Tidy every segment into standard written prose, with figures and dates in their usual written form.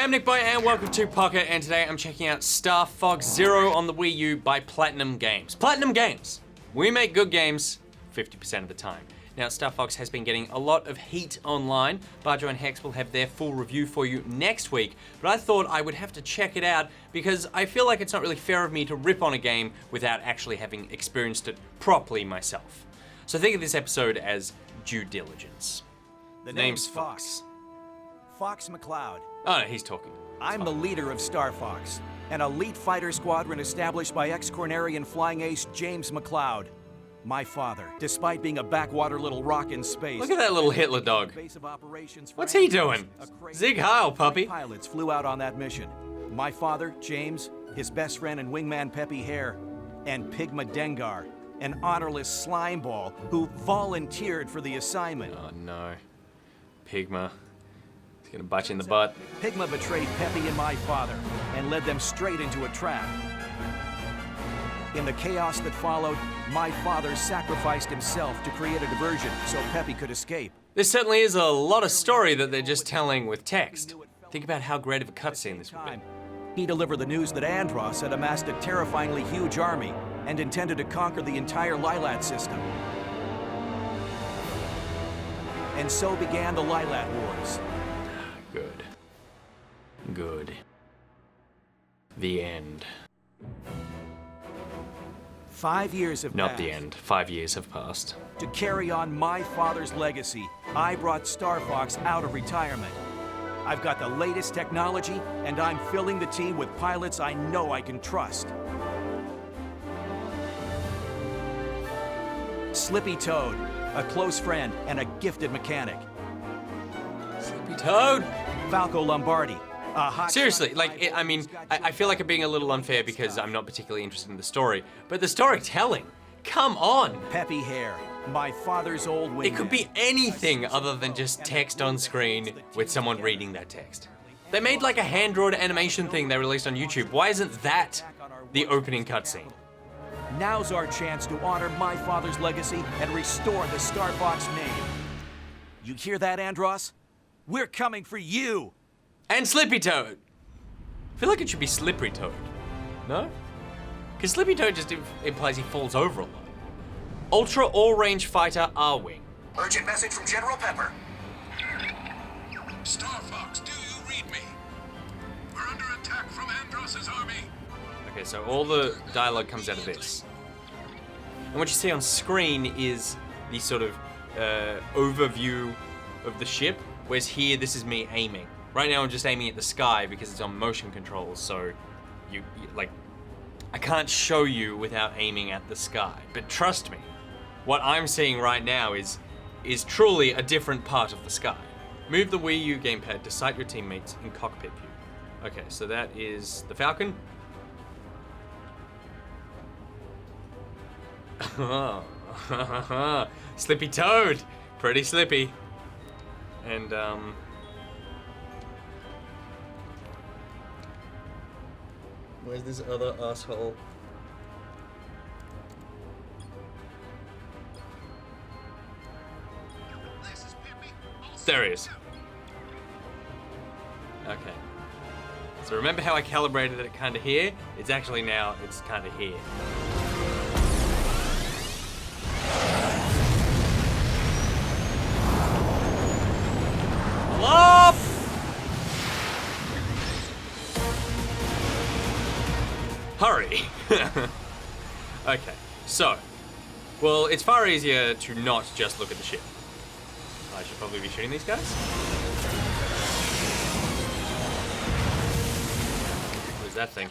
I'm NichBoy and welcome to Pocket, and today I'm checking out Star Fox Zero on the Wii U by Platinum Games. Platinum Games! We make good games 50% of the time. Now, Star Fox has been getting a lot of heat online. Barjo and Hex will have their full review for you next week, but I thought I would have to check it out because I feel like it's not really fair of me to rip on a game without actually having experienced it properly myself. So think of this episode as due diligence. The name's Fox. Fox McCloud. Oh, no, he's talking. I'm the leader of Star Fox, an elite fighter squadron established by ex-Cornerian flying ace James McCloud. My father, despite being a backwater little rock in space. Look at that little Hitler dog. What's he doing? Zig Heil, puppy. Pilots flew out on that mission. My father, James, his best friend and wingman Peppy Hare, and Pigma Dengar, an honorless slimeball who volunteered for the assignment. Oh no. Pigma. He's gonna bite you in the butt. Pigma betrayed Peppy and my father and led them straight into a trap. In the chaos that followed, my father sacrificed himself to create a diversion so Peppy could escape. This certainly is a lot of story that they're just telling with text. Think about how great of a cutscene this would be. He delivered the news that Andross had amassed a terrifyingly huge army and intended to conquer the entire Lilat system. And so began the Lilat Wars. Good. Good. The end. 5 years have Not passed. the end. 5 years have passed. To carry on my father's legacy, I brought Star Fox out of retirement. I've got the latest technology, and I'm filling the team with pilots I know I can trust. Slippy Toad, a close friend and a gifted mechanic. Slippy Toad! Falco Lombardi, a hot Seriously, shot like, pilot I feel like I'm being a little unfair because I'm not particularly interested in the story, but the storytelling, come on! Peppy Hare, my father's old wingman. It could be anything other than just text on screen with someone reading that text. They made like a hand-drawn animation thing they released on YouTube. Why isn't that the opening cutscene? Now's our chance to honor my father's legacy and restore the Star Fox name. You hear that, Andross? We're coming for you! And Slippy Toad! I feel like it should be Slippery Toad. No? Because Slippy Toad just implies he falls over a lot. Ultra All-Range Fighter R-Wing. Urgent message from General Pepper. Star Fox, do you read me? We're under attack from Andross's army. Okay, so all the dialogue comes out of this. And what you see on screen is the sort of overview of the ship, whereas here, this is me aiming. Right now, I'm just aiming at the sky because it's on motion controls, so you like, I can't show you without aiming at the sky. But trust me, what I'm seeing right now is truly a different part of the sky. Move the Wii U gamepad to sight your teammates in cockpit view. Okay, so that is the Falcon. Slippy Toad, pretty slippy. And where's this other asshole? There he is. Okay. So remember how I calibrated it kind of here? It's actually now, it's kind of here. Up! Hurry! Okay, so, well, it's far easier to not just look at the ship. I should probably be shooting these guys. What is that thing?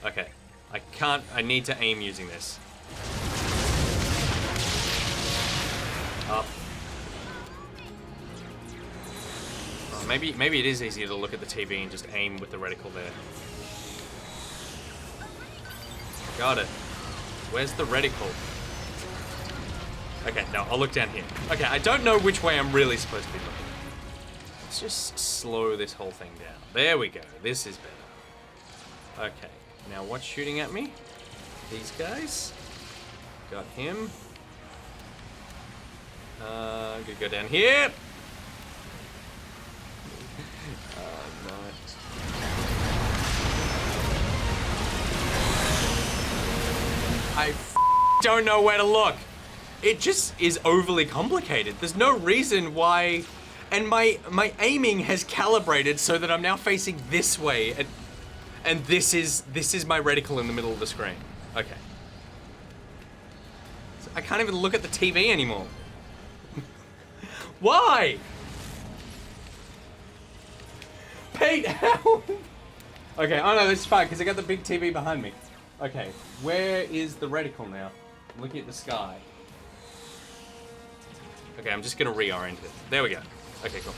Okay, I need to aim using this. Up. Oh, maybe it is easier to look at the TV and just aim with the reticle there. Got it. Where's the reticle? Okay, no, I'll look down here. Okay, I don't know which way I'm really supposed to be looking. Let's just slow this whole thing down. There we go. This is better. Okay, now what's shooting at me? These guys. Got him. I'm gonna go down here. don't know where to look. It just is overly complicated. There's no reason why, and my aiming has calibrated so that I'm now facing this way, and this is my reticle in the middle of the screen. Okay. So I can't even look at the TV anymore. Why? Pete, help! Okay, oh no, this is fine, because I got the big TV behind me. Okay, where is the reticle now? I'm looking at the sky. Okay, I'm just gonna reorient it. There we go. Okay, cool.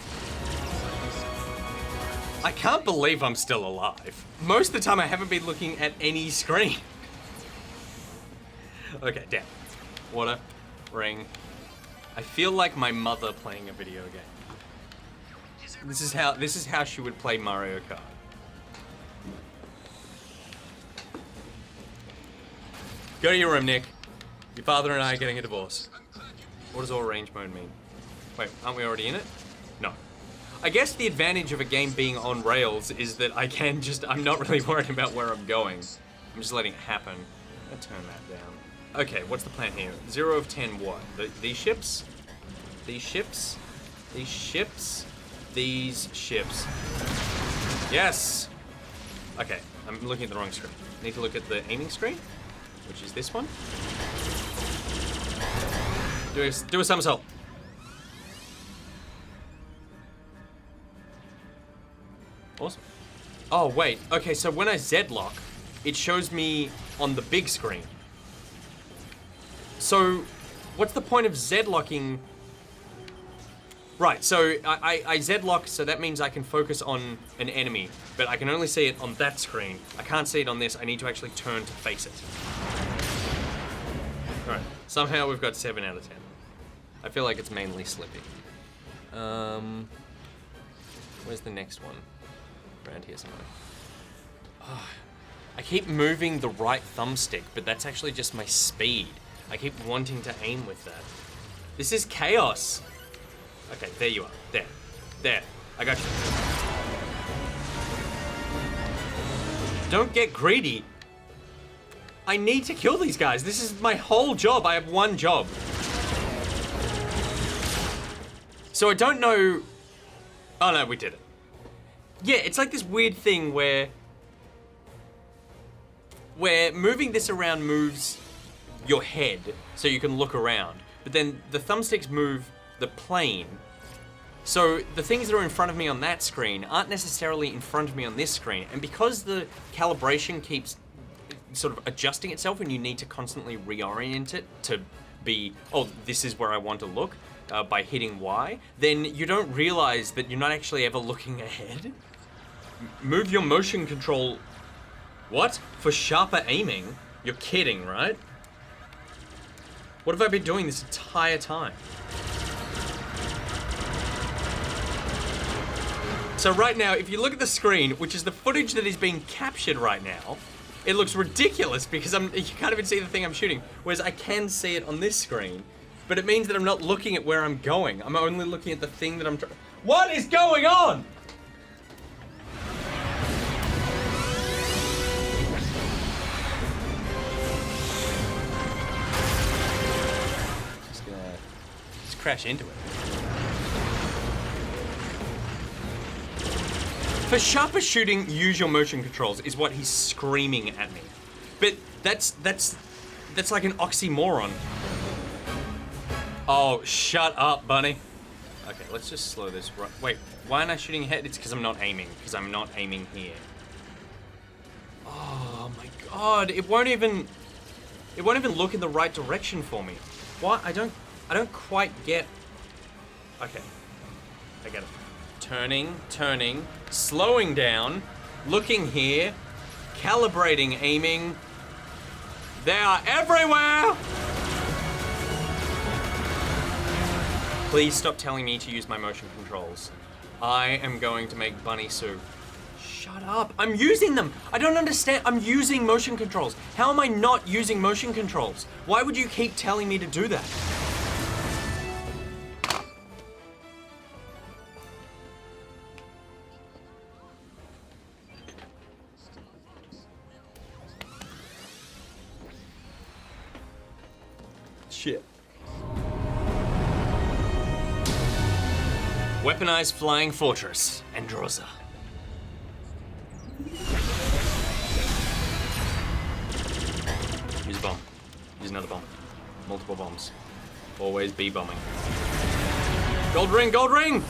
I can't believe I'm still alive. Most of the time I haven't been looking at any screen. Okay, down. Water, ring. I feel like my mother playing a video game. This is how she would play Mario Kart. Go to your room, Nick. Your father and I are getting a divorce. What does all range mode mean? Wait, aren't we already in it? No. I guess the advantage of a game being on rails is that I'm not really worried about where I'm going. I'm just letting it happen. I'm gonna turn that down. Okay, what's the plan here? 0 of 10 what? These ships? These ships? These ships? These ships. Yes! Okay, I'm looking at the wrong screen. Need to look at the aiming screen, which is this one. Do a somersault. Awesome. Oh, wait. Okay, so when I Z-lock, it shows me on the big screen. So, what's the point of Z-locking? Right, so I Z-lock, so that means I can focus on an enemy, but I can only see it on that screen. I can't see it on this. I need to actually turn to face it. Alright, somehow we've got 7 out of 10. I feel like it's mainly Slippy. Where's the next one? Around here somewhere. Oh, I keep moving the right thumbstick, but that's actually just my speed. I keep wanting to aim with that. This is chaos. Okay, there you are. There. There. I got you. Don't get greedy. I need to kill these guys. This is my whole job. I have one job. So I don't know... Oh no, we did it. Yeah, it's like this weird thing where moving this around moves your head so you can look around. But then the thumbsticks move the plane. So the things that are in front of me on that screen aren't necessarily in front of me on this screen. And because the calibration keeps sort of adjusting itself and you need to constantly reorient it to be, oh, this is where I want to look, by hitting Y, then you don't realize that you're not actually ever looking ahead. Move your motion control... What? For sharper aiming? You're kidding, right? What have I been doing this entire time? So right now, if you look at the screen, which is the footage that is being captured right now, it looks ridiculous because you can't even see the thing I'm shooting. Whereas I can see it on this screen, but it means that I'm not looking at where I'm going. I'm only looking at the thing that I'm trying... What is going on? Just gonna crash into it. For sharper shooting, use your motion controls is what he's screaming at me. But that's like an oxymoron. Oh, shut up, bunny. Okay, let's just slow this right. Wait, why am I shooting ahead? It's because I'm not aiming, because I'm not aiming here. Oh my god, it won't even look in the right direction for me. What? I don't quite get. Okay, I get it. Turning, slowing down, looking here, calibrating, aiming. They are everywhere! Please stop telling me to use my motion controls. I am going to make bunny soup. Shut up. I'm using them. I don't understand. I'm using motion controls. How am I not using motion controls? Why would you keep telling me to do that? shit. Weaponized flying fortress, Androsa. Use a bomb. Use another bomb. Multiple bombs. Always be bombing. Gold ring, gold ring!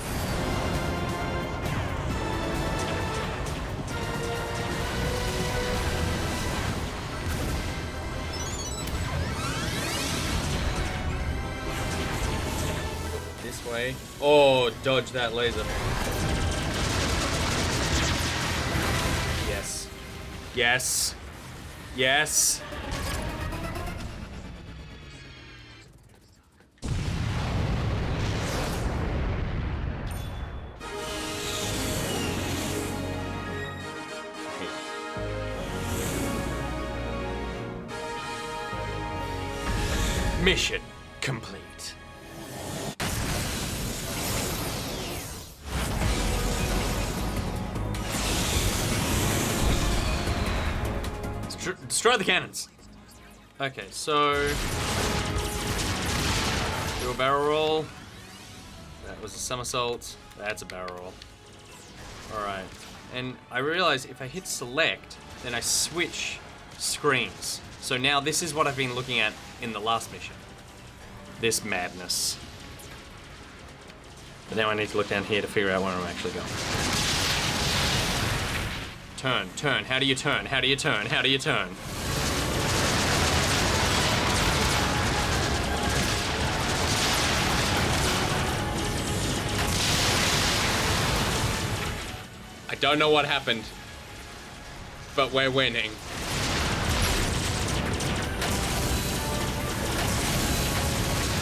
This way. Oh, dodge that laser. Yes. Yes. Yes. Mission complete. Destroy the cannons. Okay, so do a barrel roll. That was a somersault. That's a barrel roll. All right, and I realize if I hit select, then I switch screens. So now this is what I've been looking at in the last mission. This madness. But now I need to look down here to figure out where I'm actually going. Turn, turn, how do you turn? How do you turn? How do you turn? I don't know what happened, but we're winning.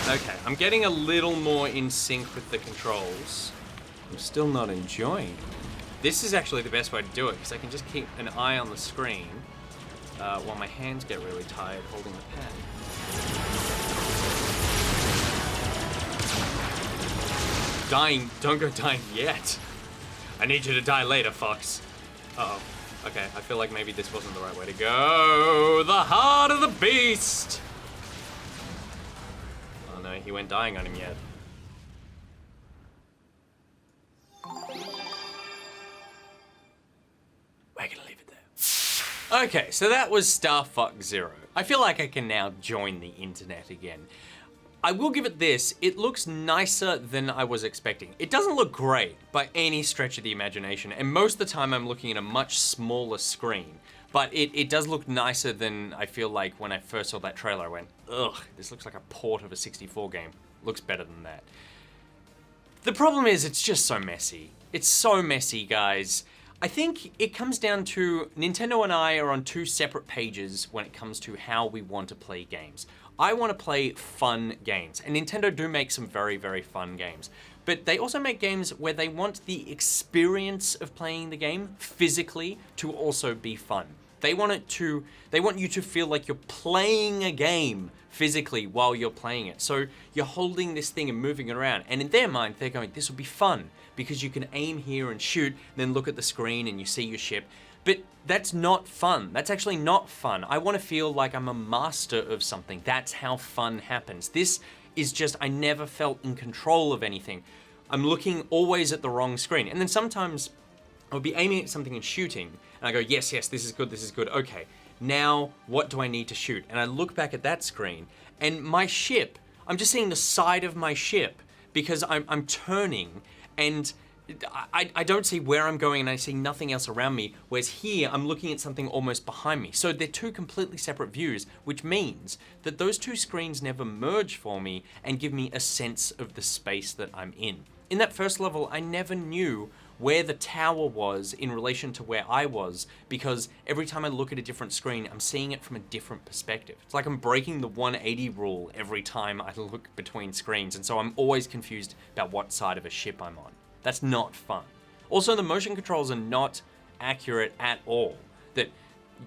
Okay, I'm getting a little more in sync with the controls. I'm still not enjoying it. This is actually the best way to do it, because I can just keep an eye on the screen while my hands get really tired holding the pad. Dying, don't go dying yet. I need you to die later, Fox. Uh-oh. Okay, I feel like maybe this wasn't the right way to go. The heart of the beast! Oh no, he went dying on him yet. We're gonna leave it there. Okay, so that was Star Fox Zero. I feel like I can now join the internet again. I will give it this, it looks nicer than I was expecting. It doesn't look great by any stretch of the imagination, and most of the time I'm looking at a much smaller screen. But it does look nicer than I feel like when I first saw that trailer. I went, ugh, this looks like a port of a 64 game. Looks better than that. The problem is it's just so messy. It's so messy, guys. I think it comes down to Nintendo and I are on two separate pages when it comes to how we want to play games. I want to play fun games, and Nintendo do make some very, very fun games. But they also make games where they want the experience of playing the game physically to also be fun. They want you to feel like you're playing a game physically while you're playing it. So you're holding this thing and moving it around, and in their mind, they're going, this will be fun because you can aim here and shoot, then look at the screen and you see your ship. But that's not fun. That's actually not fun. I want to feel like I'm a master of something. That's how fun happens. This is just, I never felt in control of anything. I'm looking always at the wrong screen. And then sometimes I'll be aiming at something and shooting, and I go, yes, yes, this is good, okay. Now, what do I need to shoot? And I look back at that screen, and my ship, I'm just seeing the side of my ship because I'm turning, and I don't see where I'm going, and I see nothing else around me, whereas here, I'm looking at something almost behind me. So they're two completely separate views, which means that those two screens never merge for me and give me a sense of the space that I'm in. In that first level, I never knew where the tower was in relation to where I was, because every time I look at a different screen, I'm seeing it from a different perspective. It's like I'm breaking the 180 rule every time I look between screens, and so I'm always confused about what side of a ship I'm on. That's not fun. Also, the motion controls are not accurate at all. That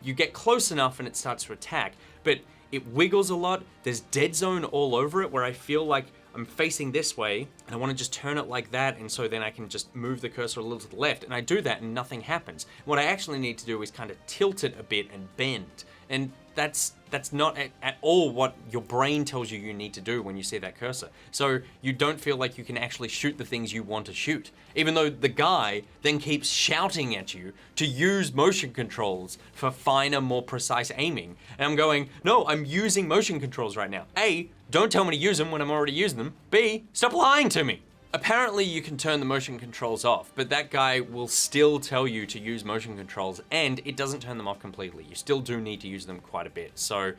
you get close enough and it starts to attack, but it wiggles a lot. There's dead zone all over it where I feel like I'm facing this way and I want to just turn it like that, and so then I can just move the cursor a little to the left, and I do that and nothing happens. What I actually need to do is kind of tilt it a bit and bend, And that's not at all what your brain tells you need to do when you see that cursor. So you don't feel like you can actually shoot the things you want to shoot, even though the guy then keeps shouting at you to use motion controls for finer, more precise aiming. And I'm going, no, I'm using motion controls right now. A, don't tell me to use them when I'm already using them. B, stop lying to me. Apparently you can turn the motion controls off, but that guy will still tell you to use motion controls, and it doesn't turn them off completely. You still do need to use them quite a bit. So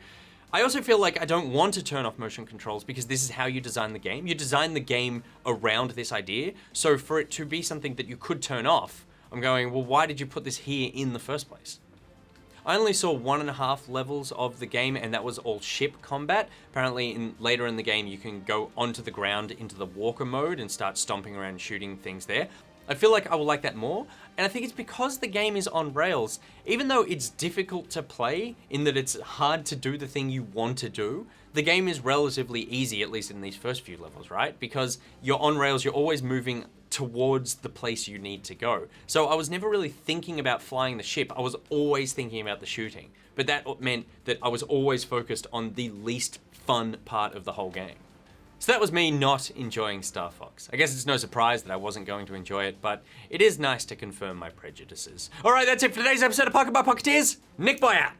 I also feel like I don't want to turn off motion controls because this is how you design the game. You design the game around this idea. So for it to be something that you could turn off, I'm going, well, why did you put this here in the first place? I only saw 1.5 levels of the game, and that was all ship combat. Apparently later in the game you can go onto the ground into the walker mode and start stomping around and shooting things there. I feel like I will like that more, and I think it's because the game is on rails. Even though it's difficult to play, in that it's hard to do the thing you want to do, the game is relatively easy, at least in these first few levels, right? Because you're on rails, you're always moving towards the place you need to go. So I was never really thinking about flying the ship, I was always thinking about the shooting. But that meant that I was always focused on the least fun part of the whole game. So that was me not enjoying Star Fox. I guess it's no surprise that I wasn't going to enjoy it, but it is nice to confirm my prejudices. Alright, that's it for today's episode of Pocket by Pocketeers. NichBoy out!